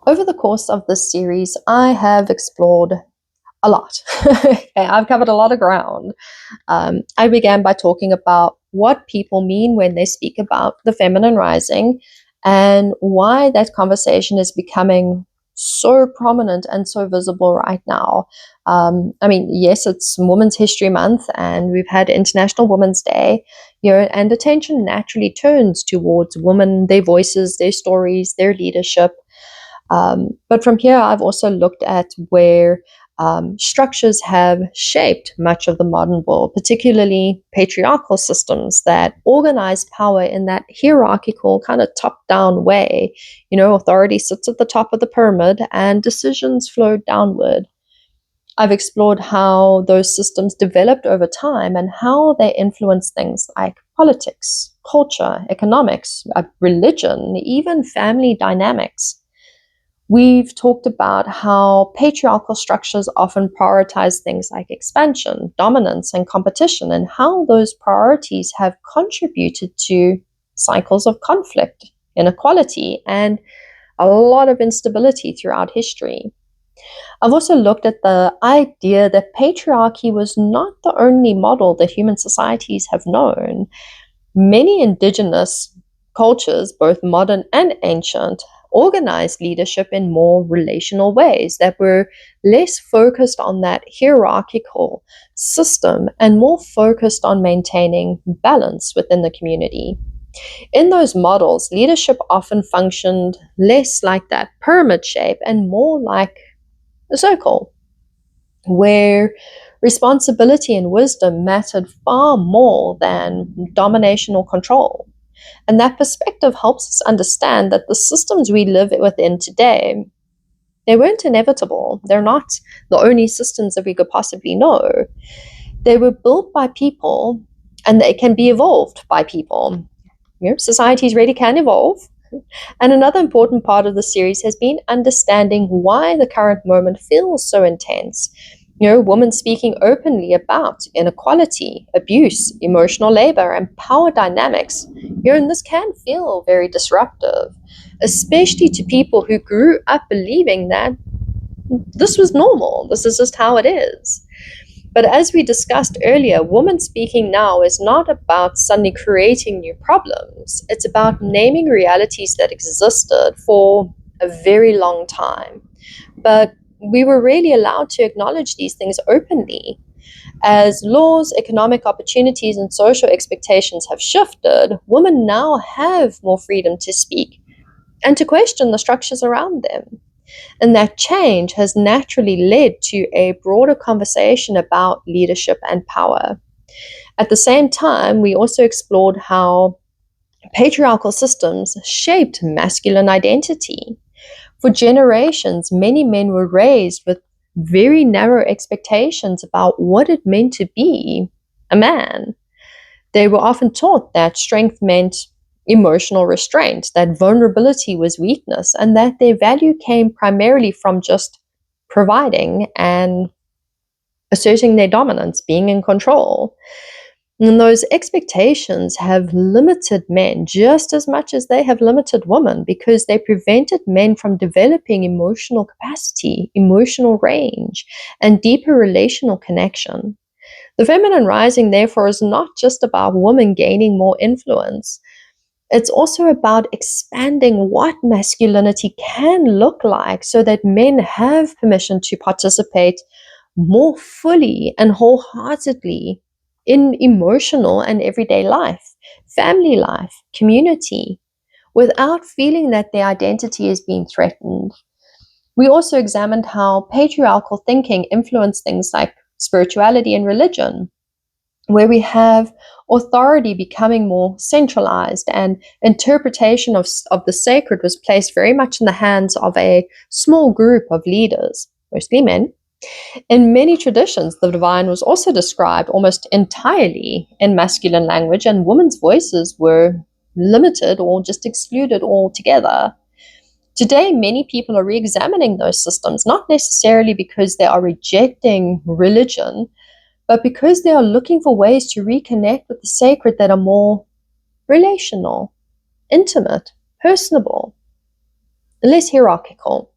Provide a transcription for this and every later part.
Over the course of this series, I have explored a lot. Okay, I've covered a lot of ground. I began by talking about what people mean when they speak about the feminine rising and why that conversation is becoming so prominent and so visible right now. Yes, it's Women's History Month and we've had International Women's Day, and attention naturally turns towards women, their voices, their stories, their leadership. But from here, I've also looked at where structures have shaped much of the modern world, particularly patriarchal systems that organize power in that hierarchical kind of top-down way. Authority sits at the top of the pyramid and decisions flow downward. I've explored how those systems developed over time and how they influence things like politics, culture, economics, religion, even family dynamics. We've talked about how patriarchal structures often prioritize things like expansion, dominance, and competition, and how those priorities have contributed to cycles of conflict, inequality, and a lot of instability throughout history. I've also looked at the idea that patriarchy was not the only model that human societies have known. Many indigenous cultures, both modern and ancient, organized leadership in more relational ways that were less focused on that hierarchical system and more focused on maintaining balance within the community. In those models, leadership often functioned less like that pyramid shape and more like a circle, where responsibility and wisdom mattered far more than domination or control. And that perspective helps us understand that the systems we live within today, they weren't inevitable. They're not the only systems that we could possibly know. They were built by people and they can be evolved by people. Societies really can evolve. And another important part of the series has been understanding why the current moment feels so intense. Women speaking openly about inequality, abuse, emotional labor, and power dynamics. And this can feel very disruptive, especially to people who grew up believing that this was normal, this is just how it is. But as we discussed earlier, women speaking now is not about suddenly creating new problems. It's about naming realities that existed for a very long time. But we were really allowed to acknowledge these things openly. As laws, economic opportunities, and social expectations have shifted, women now have more freedom to speak and to question the structures around them. And that change has naturally led to a broader conversation about leadership and power. At the same time, we also explored how patriarchal systems shaped masculine identity. For generations, many men were raised with very narrow expectations about what it meant to be a man. They were often taught that strength meant emotional restraint, that vulnerability was weakness, and that their value came primarily from just providing and asserting their dominance, being in control. And those expectations have limited men just as much as they have limited women because they prevented men from developing emotional capacity, emotional range, and deeper relational connection. The feminine rising, therefore, is not just about women gaining more influence. It's also about expanding what masculinity can look like so that men have permission to participate more fully and wholeheartedly in emotional and everyday life, family life, community, without feeling that their identity is being threatened. We also examined how patriarchal thinking influenced things like spirituality and religion, where we have authority becoming more centralized and interpretation of the sacred was placed very much in the hands of a small group of leaders, mostly men. In many traditions, the divine was also described almost entirely in masculine language, and women's voices were limited or just excluded altogether. Today, many people are re-examining those systems, not necessarily because they are rejecting religion, but because they are looking for ways to reconnect with the sacred that are more relational, intimate, personable, less hierarchical.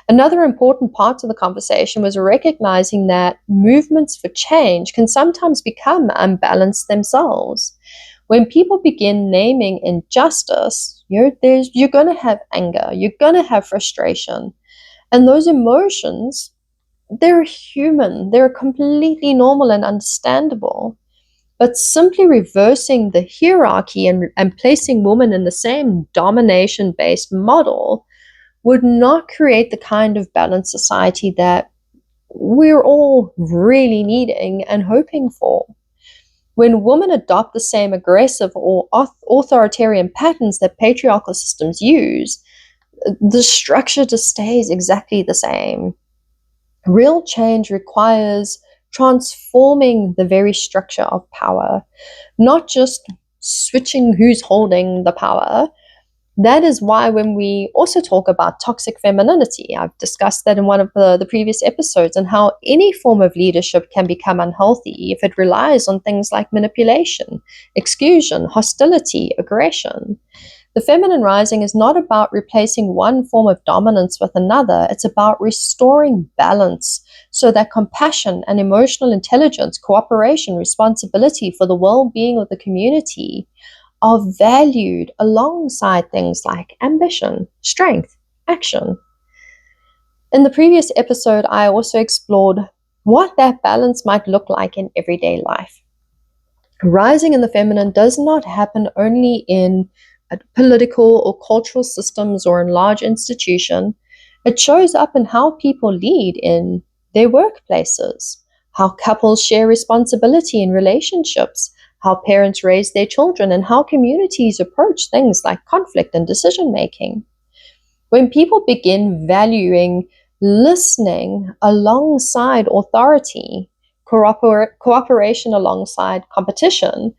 Another important part of the conversation was recognizing that movements for change can sometimes become unbalanced themselves. When people begin naming injustice, you're going to have anger, you're going to have frustration. And those emotions, they're human, they're completely normal and understandable. But simply reversing the hierarchy and placing women in the same domination based model would not create the kind of balanced society that we're all really needing and hoping for. When women adopt the same aggressive or authoritarian patterns that patriarchal systems use, the structure just stays exactly the same. Real change requires transforming the very structure of power, not just switching who's holding the power. That is why when we also talk about toxic femininity, I've discussed that in one of the previous episodes, and how any form of leadership can become unhealthy if it relies on things like manipulation, exclusion, hostility, aggression. The feminine rising is not about replacing one form of dominance with another. It's about restoring balance so that compassion and emotional intelligence, cooperation, responsibility for the well being of the community are valued alongside things like ambition, strength, action. In the previous episode, I also explored what that balance might look like in everyday life. Rising in the feminine does not happen only in political or cultural systems or in large institutions. It shows up in how people lead in their workplaces, how couples share responsibility in relationships, how parents raise their children, and how communities approach things like conflict and decision making. When people begin valuing listening alongside authority, cooperation alongside competition,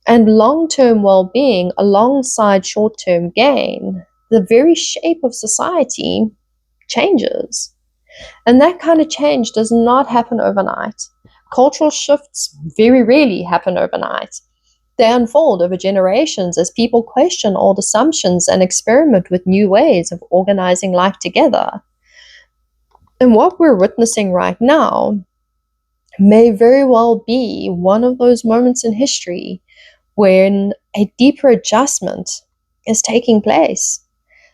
and long-term well-being alongside short-term gain, the very shape of society changes. And that kind of change does not happen overnight. Cultural shifts very rarely happen overnight. They unfold over generations as people question old assumptions and experiment with new ways of organizing life together. And what we're witnessing right now may very well be one of those moments in history when a deeper adjustment is taking place.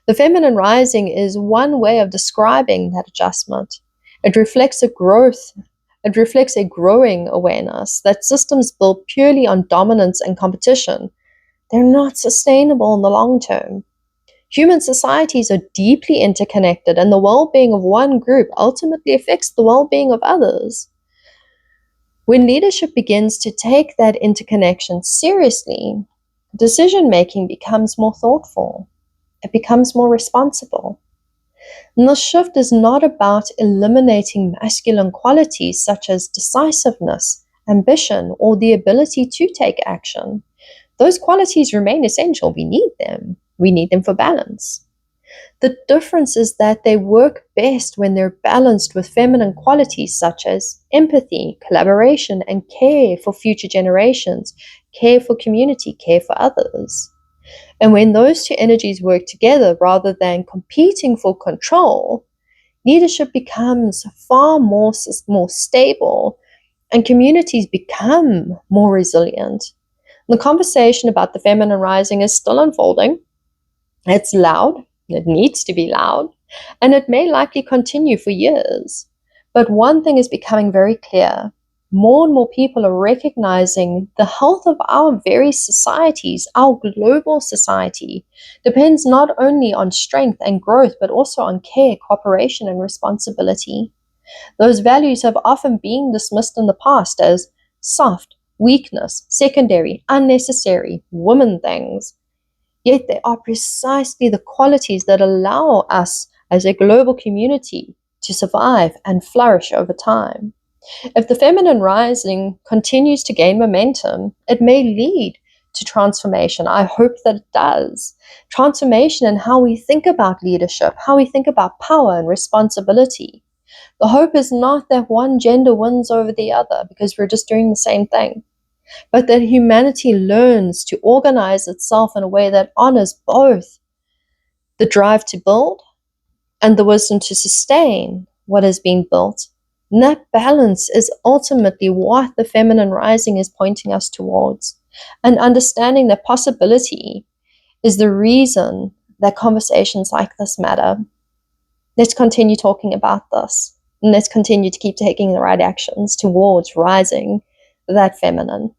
The feminine rising is one way of describing that adjustment. It reflects a growth, it reflects a growing awareness that systems built purely on dominance and competition, they're not sustainable in the long term. Human societies are deeply interconnected, and the well-being of one group ultimately affects the well-being of others. When leadership begins to take that interconnection seriously, decision making becomes more thoughtful. It becomes more responsible. And the shift is not about eliminating masculine qualities such as decisiveness, ambition, or the ability to take action. Those qualities remain essential. We need them. We need them for balance. The difference is that they work best when they're balanced with feminine qualities such as empathy, collaboration, and care for future generations, care for community, care for others. And when those two energies work together rather than competing for control, leadership becomes far more stable and communities become more resilient. The conversation about the feminine rising is still unfolding. It's loud, it needs to be loud, and it may likely continue for years. But one thing is becoming very clear. More and more people are recognizing the health of our very societies, our global society, depends not only on strength and growth, but also on care, cooperation, and responsibility. Those values have often been dismissed in the past as soft, weakness, secondary, unnecessary, woman things. Yet they are precisely the qualities that allow us as a global community to survive and flourish over time. If the feminine rising continues to gain momentum, it may lead to transformation. I hope that it does. Transformation in how we think about leadership, how we think about power and responsibility. The hope is not that one gender wins over the other because we're just doing the same thing, but that humanity learns to organize itself in a way that honors both the drive to build and the wisdom to sustain what is being built. And that balance is ultimately what the feminine rising is pointing us towards. And understanding that possibility is the reason that conversations like this matter. Let's continue talking about this. And let's continue to keep taking the right actions towards rising that feminine.